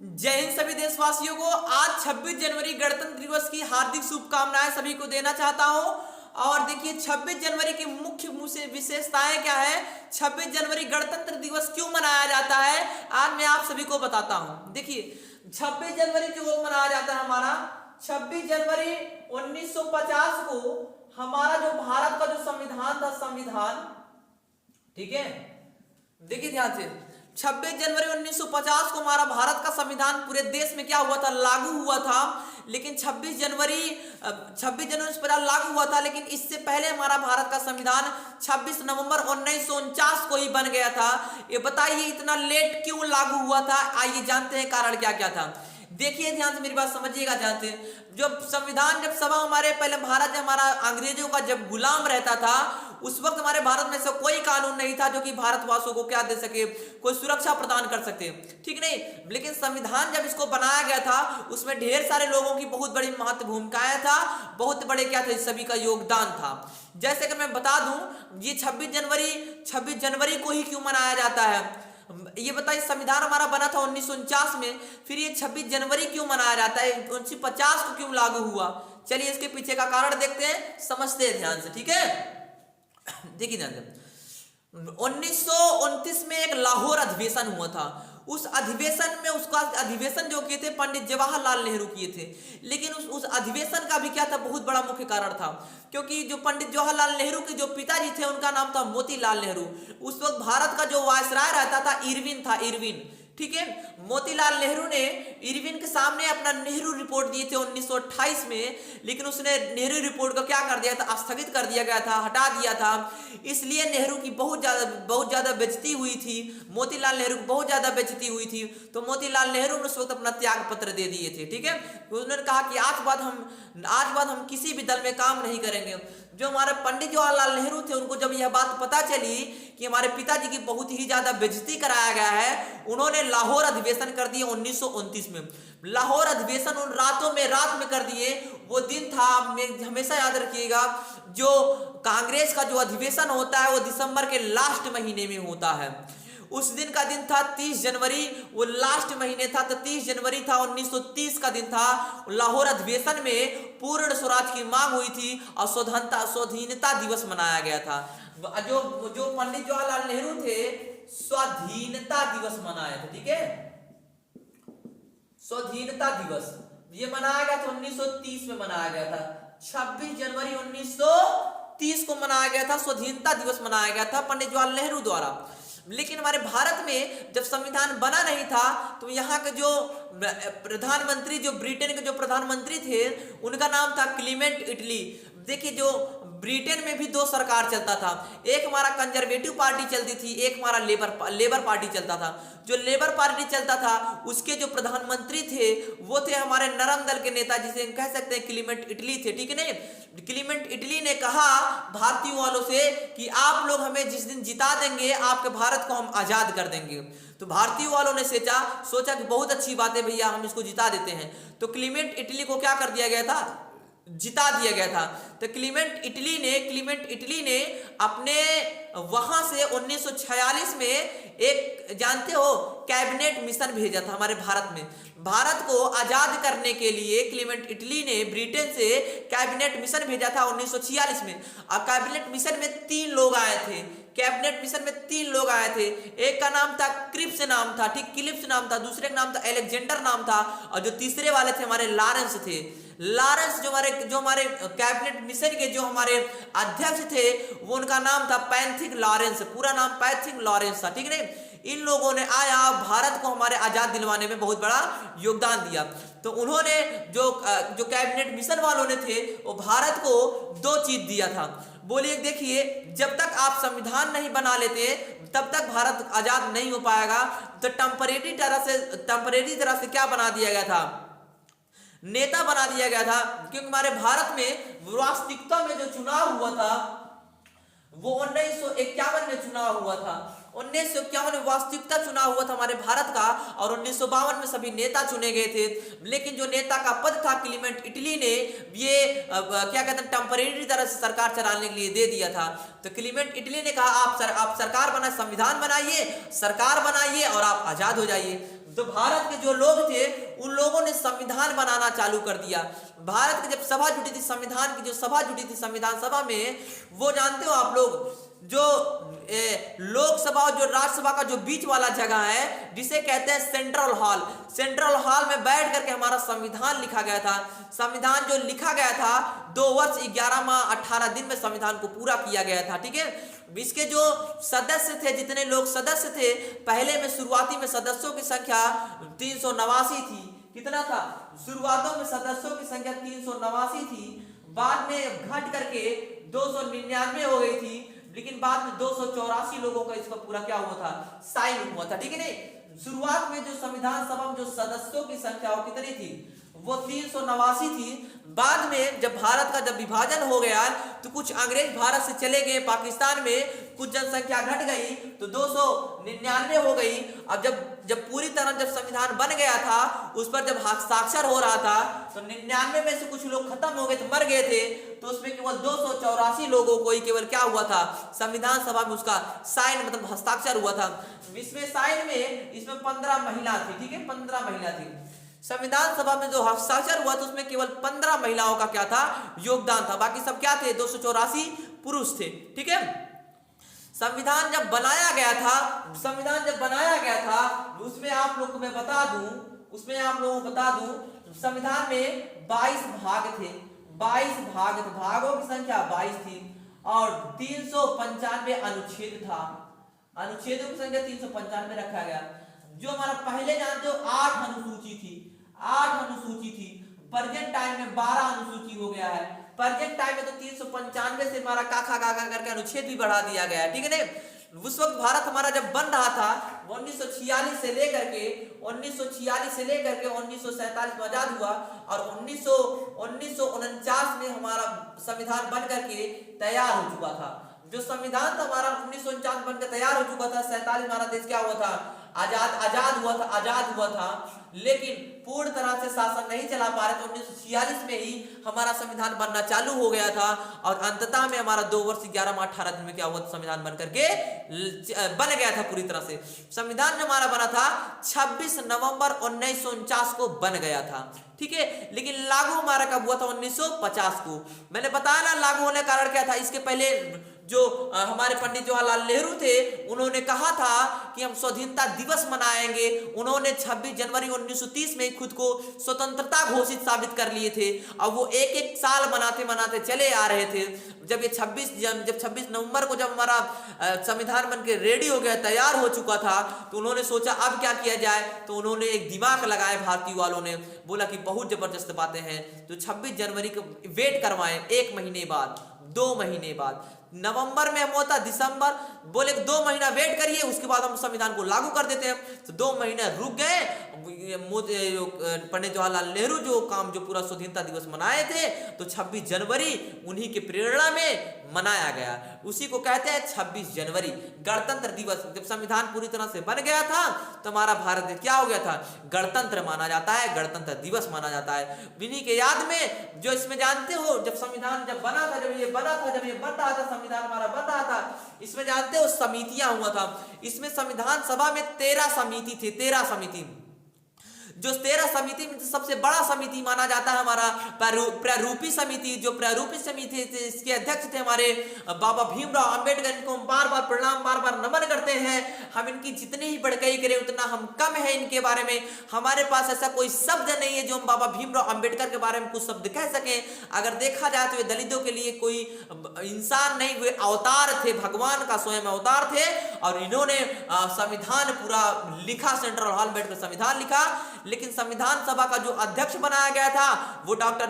जय हिंद सभी देशवासियों को। आज 26 जनवरी गणतंत्र दिवस की हार्दिक शुभकामनाएं सभी को देना चाहता हूं। और देखिए 26 जनवरी की मुख्य विशेषताएं क्या है, 26 जनवरी गणतंत्र दिवस क्यों मनाया जाता है, आज मैं आप सभी को बताता हूं। देखिए 26 जनवरी क्यों मनाया जाता है हमारा, 26 जनवरी 1950 को हमारा जो भारत का जो संविधान था, संविधान, ठीक है, देखिए ध्यान से, 26 जनवरी 1950 को हमारा भारत का संविधान पूरे देश में क्या हुआ था, लागू हुआ था। लेकिन 26 जनवरी 1950 लागू हुआ था, लेकिन इससे पहले हमारा भारत का संविधान 26 नवंबर 1949 को ही बन गया था। ये बताइए इतना लेट क्यों लागू हुआ था, आइए जानते हैं कारण क्या क्या था। देखिए ध्यान से मेरी बात समझिएगा। जानते हैं जब संविधान, जब सभा हमारे पहले भारत जब हमारा अंग्रेजों का जब गुलाम रहता था, उस वक्त हमारे भारत में से कोई कानून नहीं था जो कि भारतवासियों को क्या दे सके, कोई सुरक्षा प्रदान कर सकते, ठीक नहीं। लेकिन संविधान जब इसको बनाया गया था, उसमें ढेर सारे लोगों की बहुत बड़ी महत्व भूमिकाएं था, बहुत बड़े क्या थे, सभी का योगदान था। जैसे कि मैं बता दूं, ये 26 जनवरी को ही क्यों मनाया जाता है, ये बताइए। संविधान हमारा बना था 1949 में, फिर ये 26 जनवरी क्यों मनाया जाता है, 1950 को क्यों लागू हुआ। चलिए इसके पीछे का कारण देखते हैं, समझते हैं ध्यान से, ठीक है। देखिए ध्यान से, 1929 में एक लाहौर अधिवेशन हुआ था। उस अधिवेशन में, उसका अधिवेशन जो किए थे पंडित जवाहरलाल नेहरू किए थे। लेकिन उस अधिवेशन का भी क्या था, बहुत बड़ा मुख्य कारण था, क्योंकि जो पंडित जवाहरलाल नेहरू के जो पिताजी थे उनका नाम था मोतीलाल नेहरू। उस वक्त भारत का जो वायसराय रहता था इरविन था, इरविन, ठीक है। मोतीलाल नेहरू ने इरविन के सामने अपना नेहरू रिपोर्ट दिए थे 1928 में, लेकिन उसने नेहरू रिपोर्ट को क्या कर दिया था, स्थगित कर दिया गया था, हटा दिया था। इसलिए नेहरू की बहुत ज्यादा बेइज्जती हुई थी, मोतीलाल नेहरू की बहुत ज्यादा बेइज्जती हुई थी। तो मोतीलाल नेहरू ने उस वक्त अपना त्याग पत्र दे दिए थे, ठीक है। उन्होंने कहा कि आज बाद हम किसी भी दल में काम नहीं करेंगे। जो हमारे पंडित जवाहरलाल नेहरू थे, उनको जब यह बात पता चली कि हमारे पिताजी की बहुत ही ज्यादा बेइज्जती कराया गया है, उन्होंने लाहौर अधिवेशन कर दिए 1929 में। लाहौर अधिवेशन उन रात में कर दिए। वो दिन था, हमेशा याद रखिएगा, जो कांग्रेस का जो अधिवेशन होता है वो दिसंबर के लास्ट महीने में होता है। उस दिन का दिन था 30 जनवरी, वो लास्ट महीने था, तो 30 जनवरी था, 1930 का दिन था। लाहौर अधिवेशन में पूर्ण स्वराज की मांग हुई थी और स्वाधीनता दिवस मनाया गया था। जो पंडित जवाहरलाल नेहरू थे, स्वाधीनता दिवस मनाए थे, ठीक है। स्वाधीनता दिवस ये मनाया गया था 1930 में मनाया गया था। 26 जनवरी 1930 को मनाया गया था, स्वाधीनता दिवस मनाया गया था पंडित जवाहरलाल नेहरू द्वारा। लेकिन हमारे भारत में जब संविधान बना नहीं था, तो यहाँ के जो प्रधानमंत्री, जो ब्रिटेन के जो प्रधानमंत्री थे, उनका नाम था क्लीमेंट इटली। देखिए जो ब्रिटेन में भी दो सरकार चलता था, एक हमारा कंजर्वेटिव पार्टी चलती थी, एक हमारा लेबर पार्टी चलता था। जो लेबर पार्टी चलता था, उसके जो प्रधानमंत्री थे वो थे हमारे नरम दल के नेता, जिसे हम कह सकते हैं क्लीमेंट इटली थे, ठीक है नहीं। क्लीमेंट इटली ने कहा भारतीय वालों से कि आप लोग हमें जिस दिन जिता देंगे, आपके भारत को हम आजाद कर देंगे। तो भारतीय वालों ने सोचा कि बहुत अच्छी बात है भैया, हम इसको जिता देते हैं। तो क्लीमेंट इटली को क्या कर दिया गया था, जिता दिया गया था। तो क्लीमेंट इटली ने अपने वहां से 1946 में एक, जानते हो, कैबिनेट मिशन भेजा था हमारे भारत में। भारत को आजाद करने के लिए क्लीमेंट इटली ने ब्रिटेन से कैबिनेट मिशन भेजा था 1946 में। और कैबिनेट मिशन में 3 लोग आए थे, कैबिनेट मिशन में 3 लोग आए थे। एक का नाम था क्रिप्स नाम था, ठीक, क्लिप्स नाम था। दूसरे का नाम था अलेक्जेंडर नाम था। और जो तीसरे वाले थे हमारे लॉरेंस थे। लॉरेंस जो हमारे कैबिनेट मिशन के जो हमारे अध्यक्ष थे, वो उनका नाम था पैथिक लॉरेंस, पूरा नाम पैथिक लॉरेंस था, ठीक है। इन लोगों ने आया भारत को हमारे आजाद दिलवाने में बहुत बड़ा योगदान दिया। तो उन्होंने जो कैबिनेट मिशन वालों ने थे, वो भारत को 2 चीज दिया था। बोलिए, देखिए, जब तक आप संविधान नहीं बना लेते तब तक भारत आजाद नहीं हो पाएगा। तो टेम्परेरी तरह से क्या बना दिया गया था, नेता बना दिया गया था। क्योंकि हमारे भारत में वास्तविकता में जो चुनाव हुआ था वो 1951 में चुनाव हुआ था। 1951 में वास्तविकता चुनाव हुआ था हमारे भारत का, और 1952 में सभी नेता चुने गए थे। लेकिन जो नेता का पद था, क्लीमेंट इटली ने ये क्या कहते हैं, टेम्परेरी तरह से सरकार चलाने के लिए दे दिया था। तो क्लीमेंट इटली ने कहा आप सरकार बनाए, संविधान बनाइए, सरकार बनाइए और आप आजाद हो जाइए। तो भारत के जो लोग थे उन लोगों ने संविधान बनाना चालू कर दिया। भारत की जब सभा जुटी थी, संविधान की जो सभा जुटी थी संविधान सभा में, वो जानते हो आप लोग, जो लोकसभा और जो राज्यसभा का जो बीच वाला जगह है जिसे कहते हैं सेंट्रल हॉल, सेंट्रल हॉल में बैठ करके हमारा संविधान लिखा गया था। संविधान जो लिखा गया था 2 वर्ष 11 माह 18 दिन में संविधान को पूरा किया गया था। ठीक है, इसके जो सदस्य थे, जितने लोग सदस्य थे, पहले में शुरुआती में सदस्यों की संख्या 389 थी। कितना था? शुरुआतों में सदस्यों की संख्या 389 थी, बाद में घट करके 299 हो गई थी, लेकिन बाद में 284 लोगों का इसका पूरा क्या हुआ था? साइन हुआ था। ठीक है, नहीं, शुरुआत में जो संविधान सभा में जो सदस्यों की संख्या वो कितनी थी? वो 389 थी। बाद में जब भारत का जब विभाजन हो गया तो कुछ अंग्रेज भारत से चले गए, पाकिस्तान में कुछ जनसंख्या घट गई तो 299 हो गई। अब जब पूरी तरह जब संविधान बन गया था, उस पर जब हस्ताक्षर हो रहा था तो 99 में से कुछ लोग खत्म हो गए थे, मर गए थे, तो उसमें केवल 284 लोगों को ही केवल क्या हुआ था? संविधान सभा में उसका साइन मतलब हस्ताक्षर हुआ था। इसमें साइन में इसमें 15 महिला थी। ठीक है, 15 महिला थी। संविधान सभा में जो हस्ताक्षर हुआ था उसमें केवल 15 महिलाओं का क्या था? योगदान था। बाकी सब क्या थे? 284 पुरुष थे। ठीक है, संविधान जब बनाया गया था, उसमें आप लोग को मैं बता दूं, संविधान में 22 भाग थे। 22 भाग थे, भागों की संख्या 22 थी और 395 अनुच्छेद था। अनुच्छेदों की संख्या 395 रखा गया। जो हमारा पहले जानते हो 8 अनुसूची थी, 8 अनुसूची थी। प्रेजेंट टाइम में 12 अनुसूची हो गया है। प्रेजेंट टाइम में तो 395 से हमारा काखा काखा करके अनुच्छेद भी बढ़ा दिया गया है। ठीक है नहीं, उस वक्त भारत हमारा जब बन रहा था 1946 से लेकर के 1947 में आजाद हुआ और 1949 में हमारा संविधान बन करके तैयार हो चुका था। जो संविधान था हमारा 1949 बनकर तैयार हो चुका था। 47 हमारा देश क्या हुआ था? आजाद हुआ था, लेकिन पूर्ण तरह से शासन नहीं चला पा रहे। तो 1946 में ही हमारा संविधान बनना चालू हो गया था और अंततः में हमारा 2 वर्ष 11 माह 18 दिन में क्या हुआ? संविधान बन करके बन गया था पूरी तरह से। संविधान जो हमारा बना था 26 नवंबर 1949 को बन गया था। ठीक है, लेकिन लागू हमारा कब हुआ था? 1950 को। मैंने बताया ना लागू होने का कारण क्या था। इसके पहले जो हमारे पंडित जवाहरलाल नेहरू थे, उन्होंने कहा था कि हम स्वाधीनता दिवस मनाएंगे। उन्होंने 26 जनवरी 1930 में खुद को स्वतंत्रता घोषित साबित कर लिए थे। अब वो एक साल मनाते चले आ रहे थे। जब 26 नवंबर को जब हमारा संविधान बन के रेडी हो गया, तैयार हो चुका था, तो उन्होंने सोचा अब क्या किया जाए। तो उन्होंने एक दिमाग लगाया, भारतीय वालों ने बोला कि बहुत जबरदस्त बातें हैं, तो 26 जनवरी को वेट करवाएं। 1 महीने बाद, 2 महीने बाद, नवंबर में हम होता दिसंबर, बोले 2 महीना वेट करिए, उसके बाद हम संविधान को लागू कर देते हैं। तो 2 महीने रुक गए। पंडित जवाहरलाल नेहरू जो पूरा स्वाधीनता दिवस मनाए थे, तो 26 जनवरी उन्हीं के प्रेरणा में मनाया गया। उसी को कहते हैं 26 जनवरी गणतंत्र दिवस। जब संविधान पूरी तरह से बन गया था तो हमारा भारत क्या हो गया था? गणतंत्र माना जाता है, गणतंत्र दिवस माना जाता है। इन्हीं के याद में जो इसमें जानते हो, जब संविधान जब बना था, जब ये बन रहा था, संविधान हमारा बन रहा था, इसमें जानते हो समितियां हुआ था। इसमें संविधान सभा में 13 समिति थे। 13 समिति, जो 13 समिति में सबसे बड़ा समिति माना जाता है हमारा प्रारूपी समिति। जो प्रारूपी समिति थे, इसके अध्यक्ष थे हमारे बाबा भीमराव अंबेडकर। इनको हम बार बार प्रणाम, बार बार नमन करते हैं। हम इनकी जितनी ही बड़काई करें उतना हम कम है इनके बारे में। हमारे पास ऐसा कोई शब्द नहीं है जो हम बाबा भीमराव अंबेडकर के बारे में कुछ शब्द कह सके। अगर देखा जाए तो ये दलितों के लिए कोई इंसान नहीं, वे अवतार थे, भगवान का स्वयं अवतार थे। और इन्होंने संविधान पूरा लिखा, सेंट्रल हॉल बैठ कर संविधान लिखा। लेकिन संविधान सभा का जो अध्यक्ष बनाया गया था वो डॉक्टर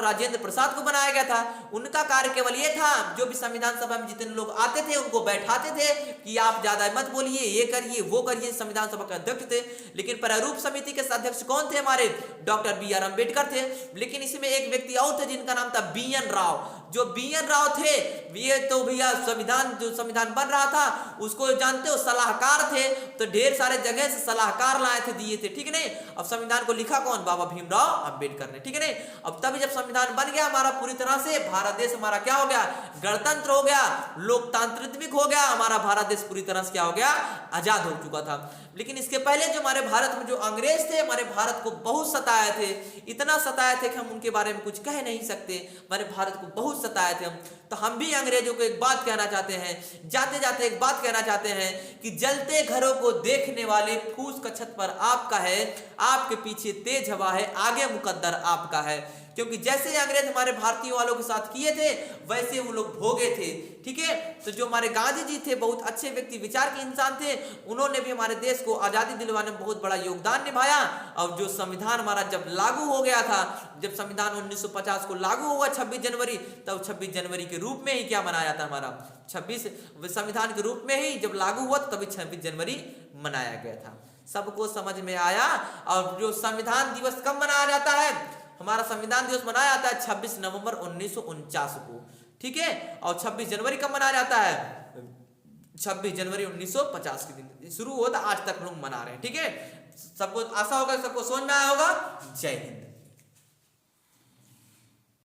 राजेंद्र प्रसाद को बनाया गया था। उनका कार्य केवल ये था, जो भी संविधान सभा में जितने लोग आते थे उनको बैठाते थे कि आप ज्यादा मत बोलिए, ये करिए वो करिए। संविधान सभा के अध्यक्ष थे। लेकिन प्रारूप समिति के अध्यक्ष कौन थे? हमारे डॉक्टर BR अम्बेडकर थे। लेकिन इसमें एक व्यक्ति और थे जिनका नाम था BN राव। जो BN राव थे, ये तो भैया संविधान बन रहा था उसको जानते हो, सलाहकार थे। तो ढेर सारे जगह से सलाहकार लाए थे, दिए थे, ठीक है नहीं। अब संविधान को लिखा कौन? बाबा भीमराव अंबेडकर ने, ठीक है नहीं। अब तभी जब संविधान बन गया हमारा पूरी तरह से, भारत देश हमारा क्या हो गया? गणतंत्र हो गया, लोकतांत्रिक हो गया, हमारा भारत देश पूरी तरह से क्या हो गया? आजाद हो चुका था। लेकिन इसके पहले जो हमारे भारत में जो अंग्रेज थे, हमारे भारत को बहुत सताए थे, इतना सताए थे कि हम उनके बारे में कुछ कह नहीं सकते। हमारे भारत को बहुत सताए थे हम। तो हम भी अंग्रेजों को एक बात कहना चाहते हैं, जाते जाते एक बात कहना चाहते हैं कि जलते घरों को देखने वाले फूस का छत पर आपका है, आपके पीछे तेज हवा है, आगे मुकद्दर आपका है। क्योंकि जैसे अंग्रेज हमारे भारतीय वालों के साथ किए थे, वैसे वो लोग भोगे थे, ठीक है। तो जो हमारे गांधी जी थे, बहुत अच्छे व्यक्ति, विचार के इंसान थे, उन्होंने भी हमारे देश को आजादी दिलवाने में बहुत बड़ा योगदान निभाया। और जो संविधान हमारा जब लागू हो गया था, जब संविधान 1950 को लागू हुआ 26 जनवरी, तब 26 जनवरी के रूप में ही क्या मनाया था? हमारा 26 संविधान के रूप में ही जब लागू हुआ तभी 26 जनवरी मनाया गया था। सबको समझ में आया। और जो संविधान दिवस कब मनाया जाता है? हमारा संविधान दिवस मनाया जाता है 26 नवंबर 1949 को, ठीक है। और 26 जनवरी कब मनाया जाता है? 26 जनवरी 1950 के दिन शुरू हुआ था, आज तक लोग मना रहे हैं, ठीक है। सबको आशा होगा, सबको समझ में आया होगा। जय हिंद।